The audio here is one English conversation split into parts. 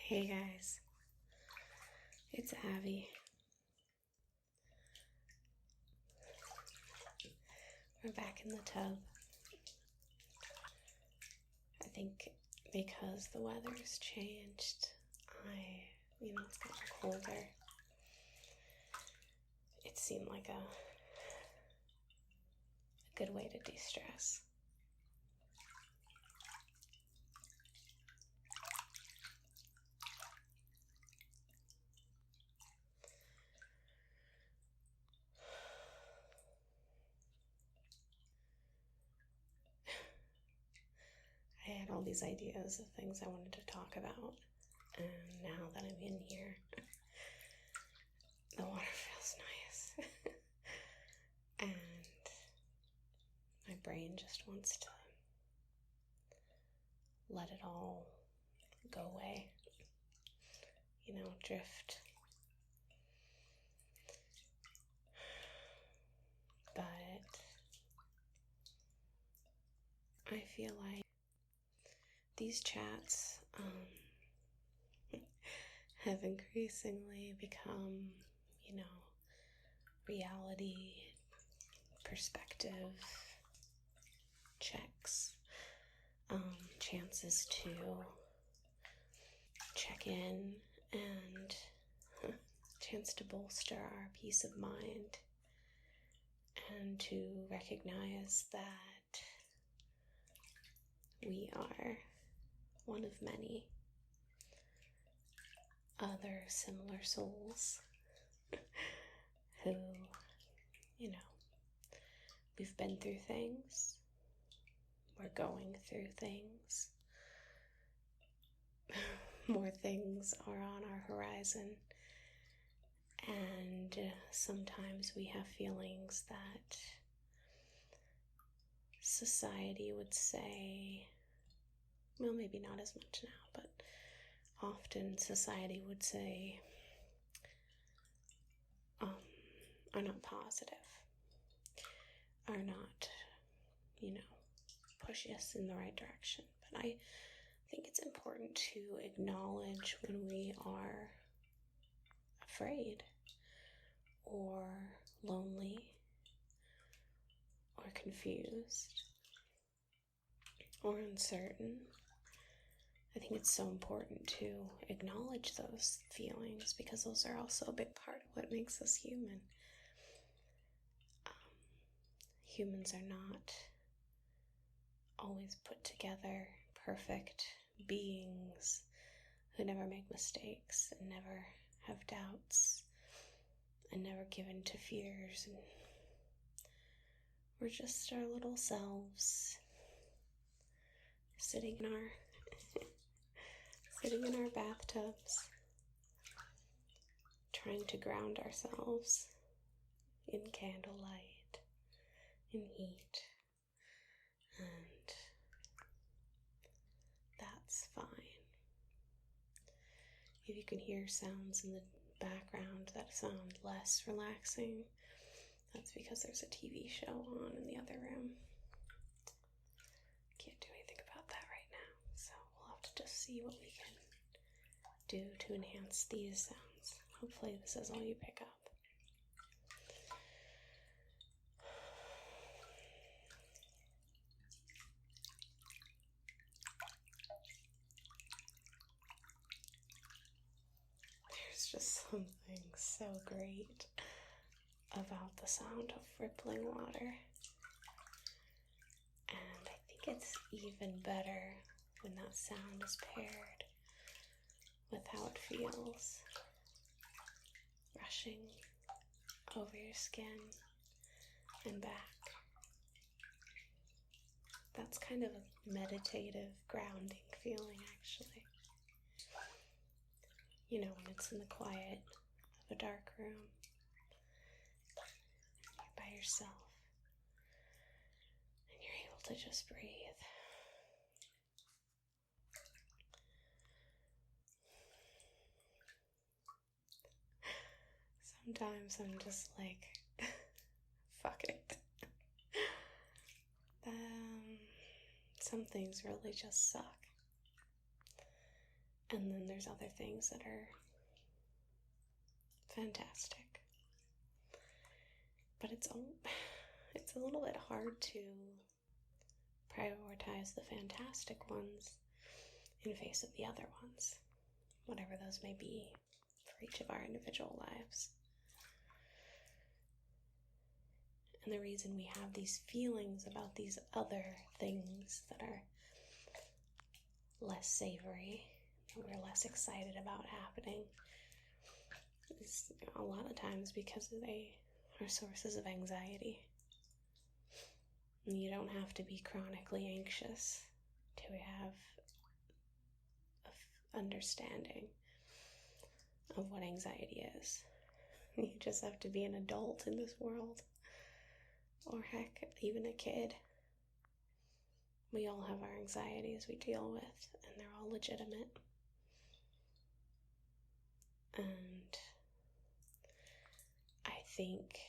Hey guys, it's Abby. We're back in the tub. I think because the weather's changed, it's gotten colder. It seemed like a good way to de-stress. I had all these ideas of things I wanted to talk about, and now that I'm in here, the water feels nice. And my brain just wants to let it all go away, drift. But I feel like these chats have increasingly become, reality perspective checks, chances to check in and chance to bolster our peace of mind and to recognize that we are one of many other similar souls who, we've been through things, we're going through things, more things are on our horizon, and sometimes we have feelings that society would say, well, maybe not as much now, but often society would say, are not positive, are not, push us in the right direction. But I think it's important to acknowledge when we are afraid or lonely or confused or uncertain. I think it's so important to acknowledge those feelings because those are also a big part of what makes us human. Humans are not always put together, perfect beings who never make mistakes and never have doubts and never give in to fears. And we're just our little selves sitting in our bathtubs, trying to ground ourselves in candlelight, in heat, and that's fine. If you can hear sounds in the background that sound less relaxing, that's because there's a TV show on in the other room. Can't do anything about that right now, so we'll have to just see what we can do to enhance these sounds. Hopefully this is all you pick up. There's just something so great about the sound of rippling water. And I think it's even better when that sound is paired with how it feels rushing over your skin and back. That's kind of a meditative, grounding feeling, actually. When it's in the quiet of a dark room, and you're by yourself, and you're able to just breathe. Sometimes I'm just like, fuck it. Some things really just suck. And then there's other things that are fantastic. But it's a little bit hard to prioritize the fantastic ones in face of the other ones, whatever those may be for each of our individual lives. And the reason we have these feelings about these other things that are less savory, that we're less excited about happening, is a lot of times because they are sources of anxiety. And you don't have to be chronically anxious to have an understanding of what anxiety is. You just have to be an adult in this world. Or heck, even a kid. We all have our anxieties we deal with, and they're all legitimate. And I think,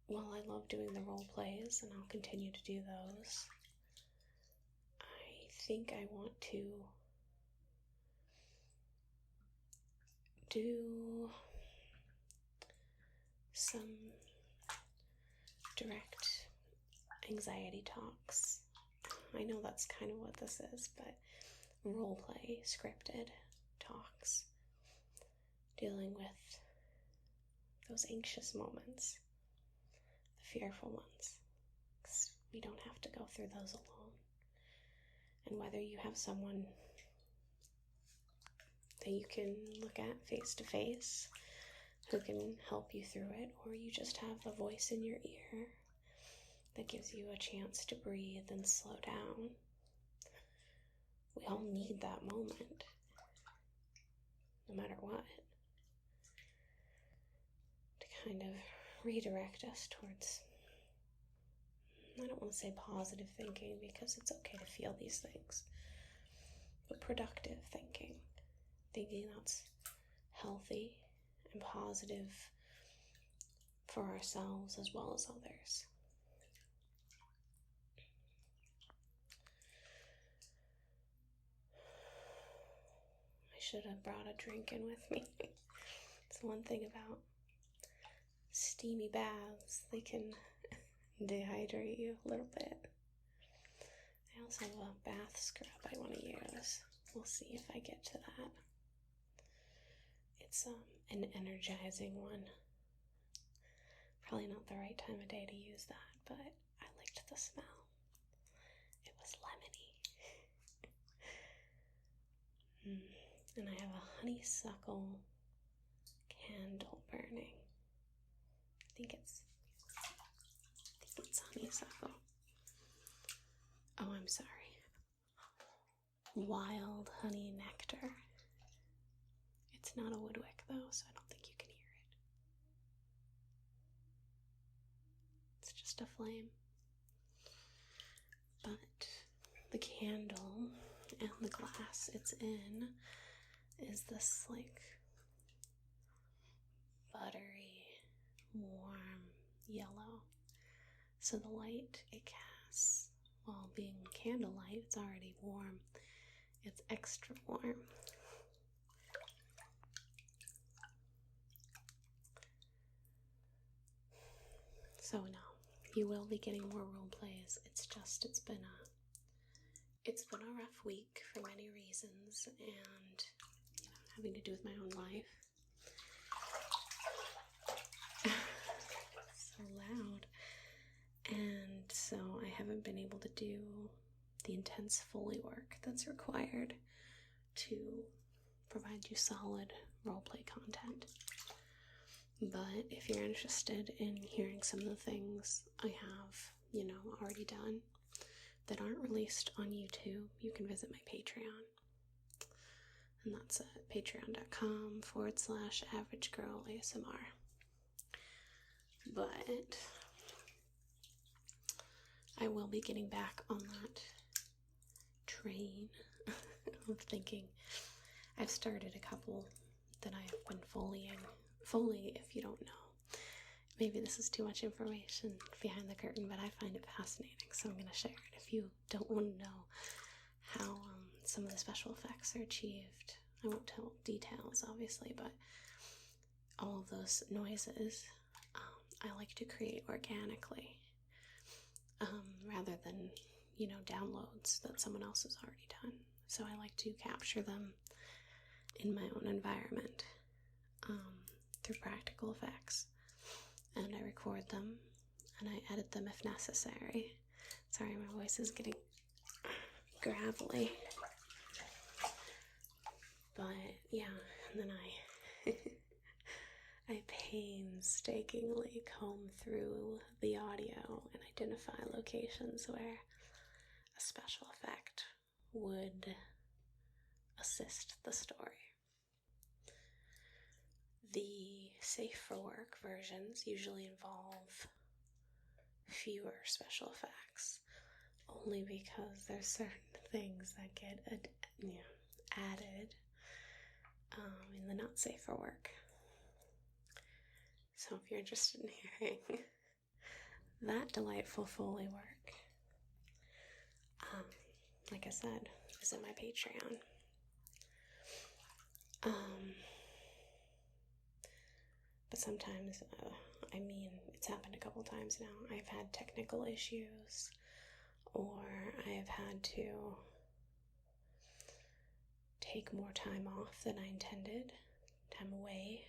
while I love doing the role plays, and I'll continue to do those, I think I want to do some direct anxiety talks. I know that's kind of what this is, but role play, scripted talks, dealing with those anxious moments, the fearful ones, because we don't have to go through those alone. And whether you have someone that you can look at face to face who can help you through it, or you just have a voice in your ear that gives you a chance to breathe and slow down. We all need that moment, no matter what, to kind of redirect us towards, I don't want to say positive thinking, because it's okay to feel these things, but productive thinking that's healthy and positive for ourselves as well as others. I should have brought a drink in with me. It's one thing about steamy baths, they can dehydrate you a little bit. I also have a bath scrub I want to use. We'll see if I get to that. It's an energizing one. Probably not the right time of day to use that, but I liked the smell. It was lemony. And I have a honeysuckle candle burning. I think it's honeysuckle. Oh, I'm sorry. Wild honey nectar. It's not a woodwick though, so I don't think you can hear it. It's just a flame. But the candle and the glass it's in is this like buttery, warm yellow. So the light it casts, while being candlelight, it's already warm. It's extra warm. So no, you will be getting more role plays. It's been a rough week for many reasons, and having to do with my own life. So loud. And so I haven't been able to do the intense Foley work that's required to provide you solid roleplay content. But if you're interested in hearing some of the things I have, already done that aren't released on YouTube, you can visit my Patreon. And that's at patreon.com/AverageGirlASMR. But I will be getting back on that train of thinking. I've started a couple that I have been Foley, if you don't know. Maybe this is too much information behind the curtain, but I find it fascinating, so I'm going to share it. If you don't want to know how some of the special effects are achieved. I won't tell details, obviously, but all of those noises I like to create organically, rather than, downloads that someone else has already done. So I like to capture them in my own environment through practical effects. And I record them and I edit them if necessary. Sorry, my voice is getting gravelly. But yeah, and then I painstakingly comb through the audio and identify locations where a special effect would assist the story. The safe for work versions usually involve fewer special effects, only because there's certain things that get added in the not safe for work. So if you're interested in hearing that delightful Foley work, like I said, visit my Patreon. But sometimes, it's happened a couple times now. I've had technical issues, or I've had to take more time off than I intended, time away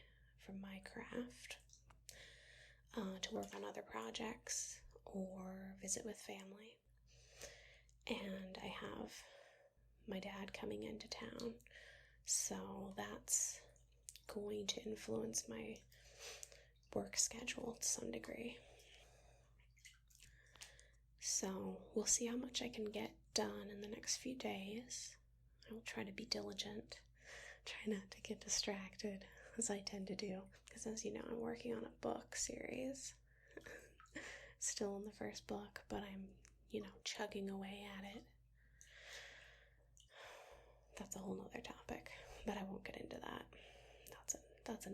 from my craft, to work on other projects or visit with family. And I have my dad coming into town, so that's going to influence my work schedule to some degree. So we'll see how much I can get done in the next few days. I will try to be diligent, try not to get distracted, as I tend to do, because as you know, I'm working on a book series. Still in the first book, but I'm, chugging away at it. That's a whole nother topic, but I won't get into that. That's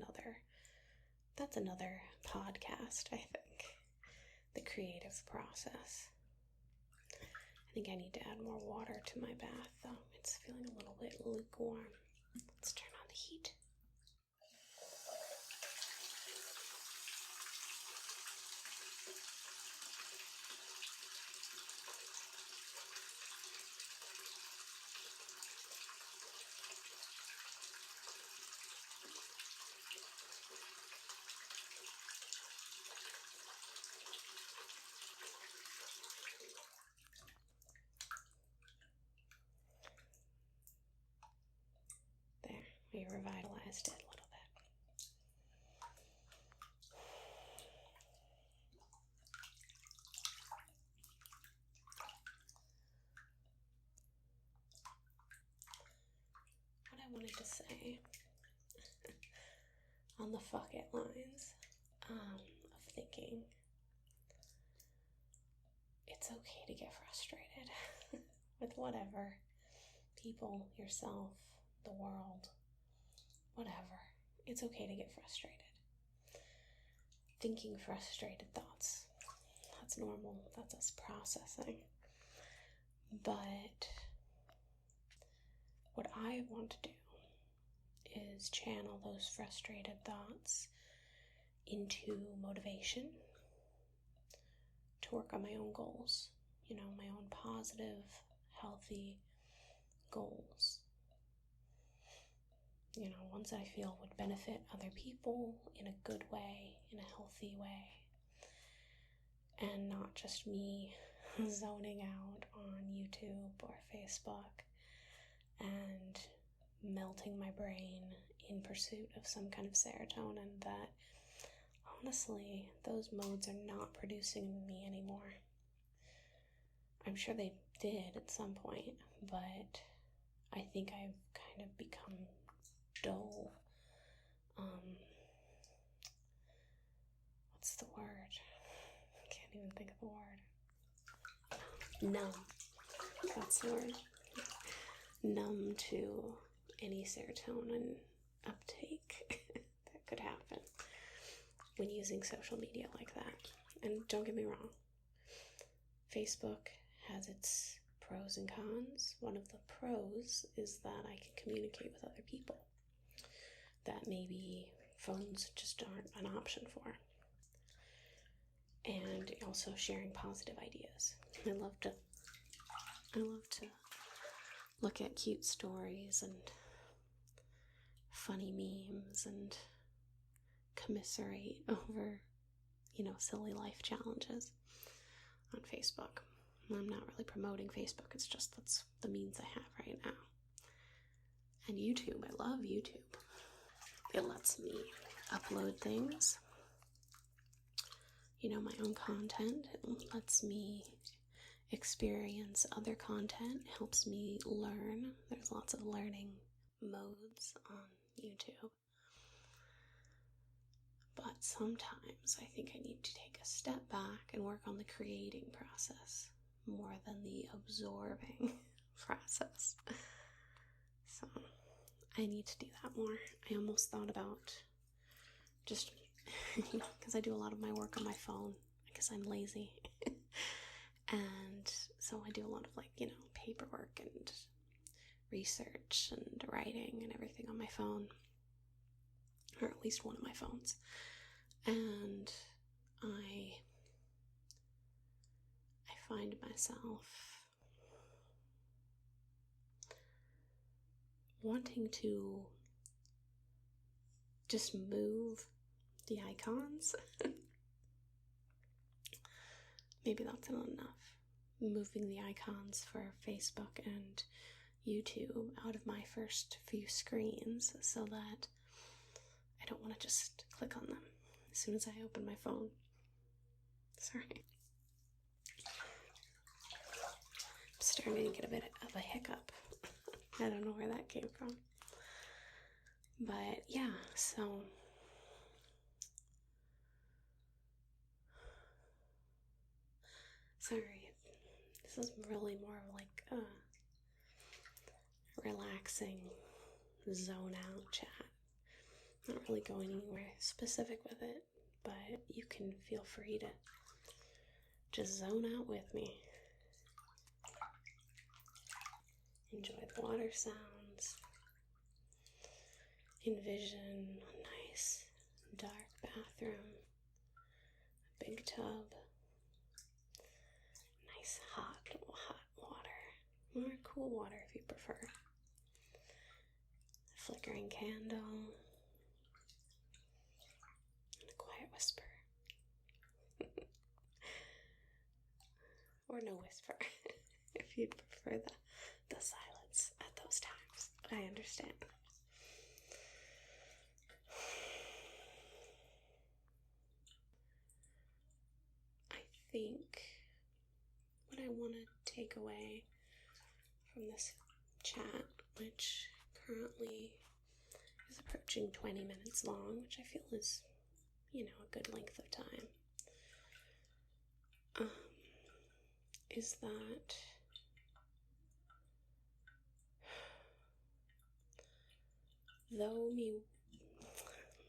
another podcast, I think. The creative process. I think I need to add more water to my bath, though. It's feeling a little bit lukewarm. Let's turn on the heat. We revitalized it a little bit. What I wanted to say on the fuck it lines of thinking it's okay to get frustrated with whatever, people, yourself, the world, whatever. It's okay to get frustrated. Thinking frustrated thoughts. That's normal. That's us processing. But what I want to do is channel those frustrated thoughts into motivation to work on my own goals. My own positive, healthy goals. Ones that I feel would benefit other people in a good way, in a healthy way, and not just me zoning out on YouTube or Facebook and melting my brain in pursuit of some kind of serotonin that, honestly, those modes are not producing in me anymore. I'm sure they did at some point, but I think I've kind of become dull. What's the word? I can't even think of the word. Numb. That's the word. Numb to any serotonin uptake that could happen when using social media like that. And don't get me wrong, Facebook has its pros and cons. One of the pros is that I can communicate with other people that maybe phones just aren't an option for. And also sharing positive ideas. I love to look at cute stories and funny memes and commiserate over, silly life challenges on Facebook. I'm not really promoting Facebook, it's just that's the means I have right now. And YouTube, I love YouTube. It lets me upload things, my own content. It lets me experience other content. It helps me learn. There's lots of learning modes on YouTube. But sometimes I think I need to take a step back and work on the creating process more than the absorbing process. So I need to do that more. I almost thought about just, because I do a lot of my work on my phone. I guess I'm lazy. And so I do a lot of paperwork and research and writing and everything on my phone, or at least one of my phones. And I find myself wanting to just move the icons. Maybe that's not enough. Moving the icons for Facebook and YouTube out of my first few screens so that I don't want to just click on them as soon as I open my phone. Sorry. I'm starting to get a bit of a hiccup. I don't know where that came from. But yeah, so sorry. This is really more like a relaxing zone out chat. Not really going anywhere specific with it, but you can feel free to just zone out with me. Enjoy the water sounds. Envision a nice dark bathroom, a big tub, nice hot water, or cool water if you prefer. A flickering candle, and a quiet whisper. Or no whisper, if you'd prefer the silence at those times. I understand. I think what I want to take away from this chat, which currently is approaching 20 minutes long, which I feel is, a good length of time, is that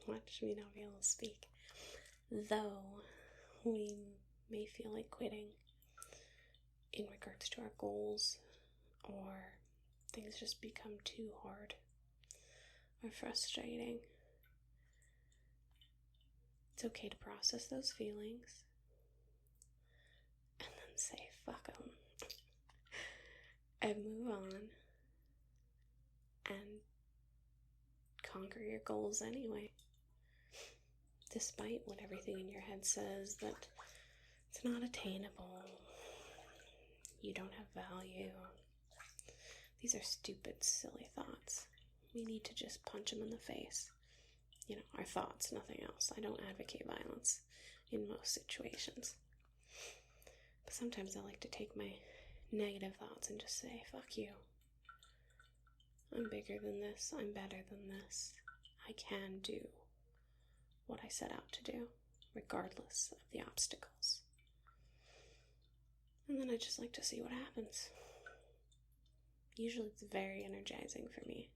watch me not be able to speak, though we may feel like quitting in regards to our goals, or things just become too hard or frustrating, it's okay to process those feelings and then say fuck them and move on and conquer your goals anyway, despite what everything in your head says that it's not attainable, you don't have value. These are stupid, silly thoughts. We need to just punch them in the face. Our thoughts, nothing else. I don't advocate violence in most situations. But sometimes I like to take my negative thoughts and just say, fuck you. I'm bigger than this. I'm better than this. I can do what I set out to do, regardless of the obstacles. And then I just like to see what happens. Usually it's very energizing for me.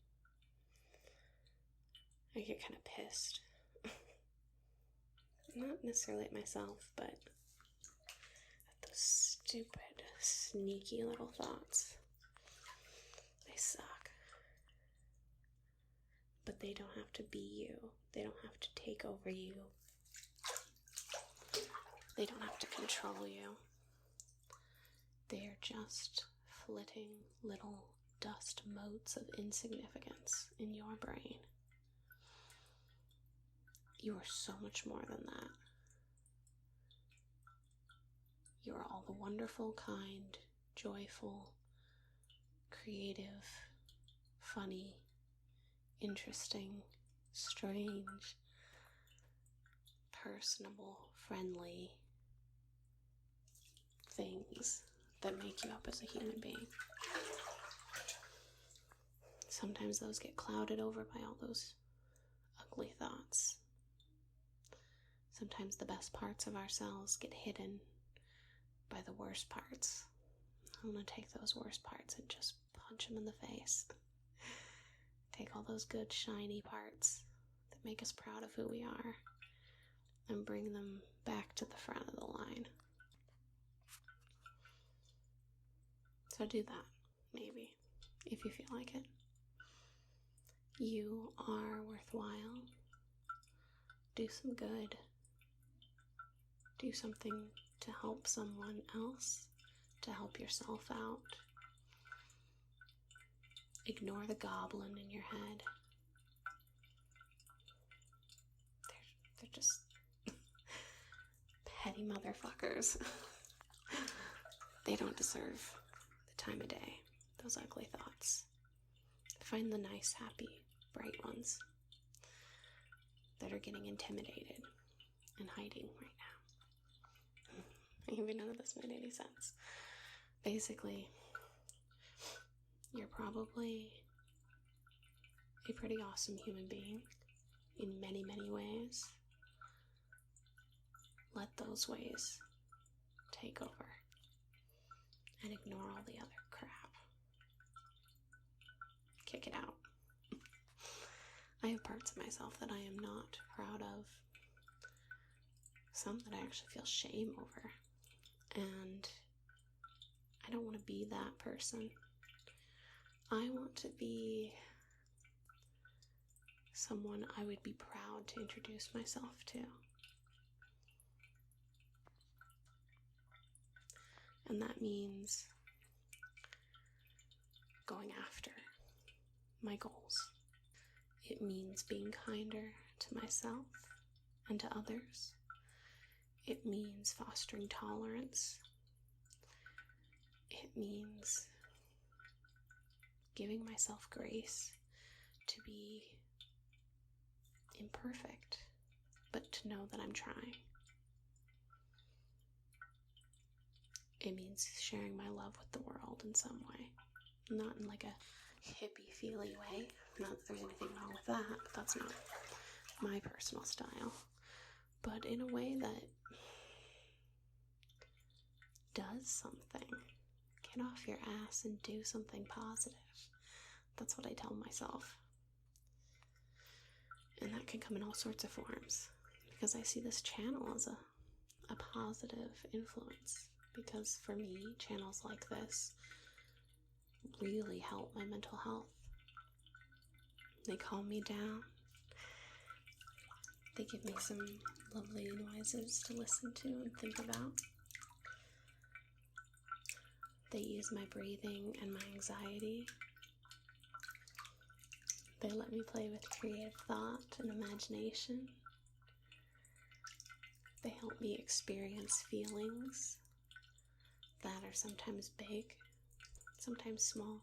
I get kind of pissed. Not necessarily at myself, but at those sneaky little thoughts. They suck. But they don't have to be you. They don't have to take over you. They don't have to control you. They're just flitting little dust motes of insignificance in your brain. You are so much more than that. You are all the wonderful, kind, joyful, creative, funny, interesting, strange, personable, friendly things that make you up as a human being. Sometimes those get clouded over by all those ugly thoughts. Sometimes the best parts of ourselves get hidden by the worst parts. I want to take those worst parts and just punch them in the face. Take all those good, shiny parts that make us proud of who we are and bring them back to the front of the line. So do that, maybe, if you feel like it. You are worthwhile. Do some good. Do something to help someone else, to help yourself out. Ignore the goblin in your head. They're just petty motherfuckers. They don't deserve the time of day, those ugly thoughts. Find the nice, happy, bright ones that are getting intimidated and hiding right now. Even none of this made any sense. Basically, you're probably a pretty awesome human being in many, many ways. Let those ways take over and ignore all the other crap. Kick it out. I have parts of myself that I am not proud of. Some that I actually feel shame over. And I don't want to be that person. I want to be someone I would be proud to introduce myself to. And that means going after my goals. It means being kinder to myself and to others. It means fostering tolerance. It means giving myself grace to be imperfect, but to know that I'm trying. It means sharing my love with the world in some way. Not in like a hippie-feely way. Not that there's anything wrong with that, but that's not my personal style. But in a way that does something. Get off your ass and do something positive. That's what I tell myself. And that can come in all sorts of forms. Because I see this channel as a positive influence. Because for me, channels like this really help my mental health. They calm me down. They give me some lovely noises to listen to and think about. They ease my breathing and my anxiety. They let me play with creative thought and imagination. They help me experience feelings that are sometimes big, sometimes small.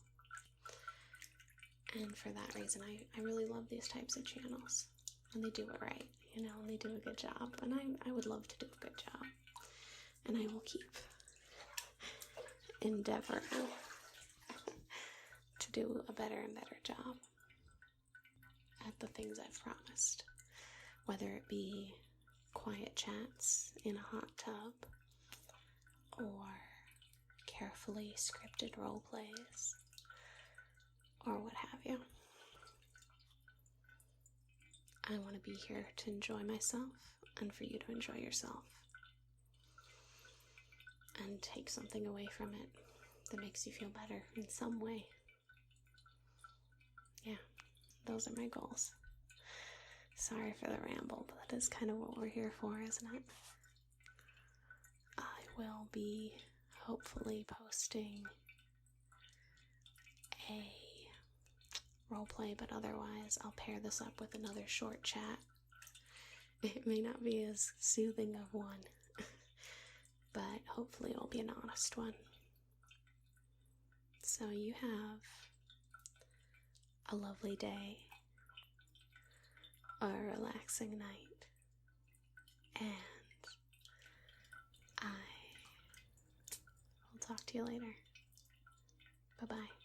And for that reason, I really love these types of channels. And they do it right, and they do a good job. And I would love to do a good job. And I will keep endeavoring to do a better and better job at the things I've promised. Whether it be quiet chats in a hot tub, or carefully scripted role plays, or what have you. I want to be here to enjoy myself and for you to enjoy yourself. and take something away from it that makes you feel better in some way. Yeah, those are my goals. Sorry for the ramble, but that is kind of what we're here for, isn't it? I will be hopefully posting a roleplay, but otherwise I'll pair this up with another short chat. It may not be as soothing of one, but hopefully it'll be an honest one. So you have a lovely day, a relaxing night, and I will talk to you later. Bye-bye.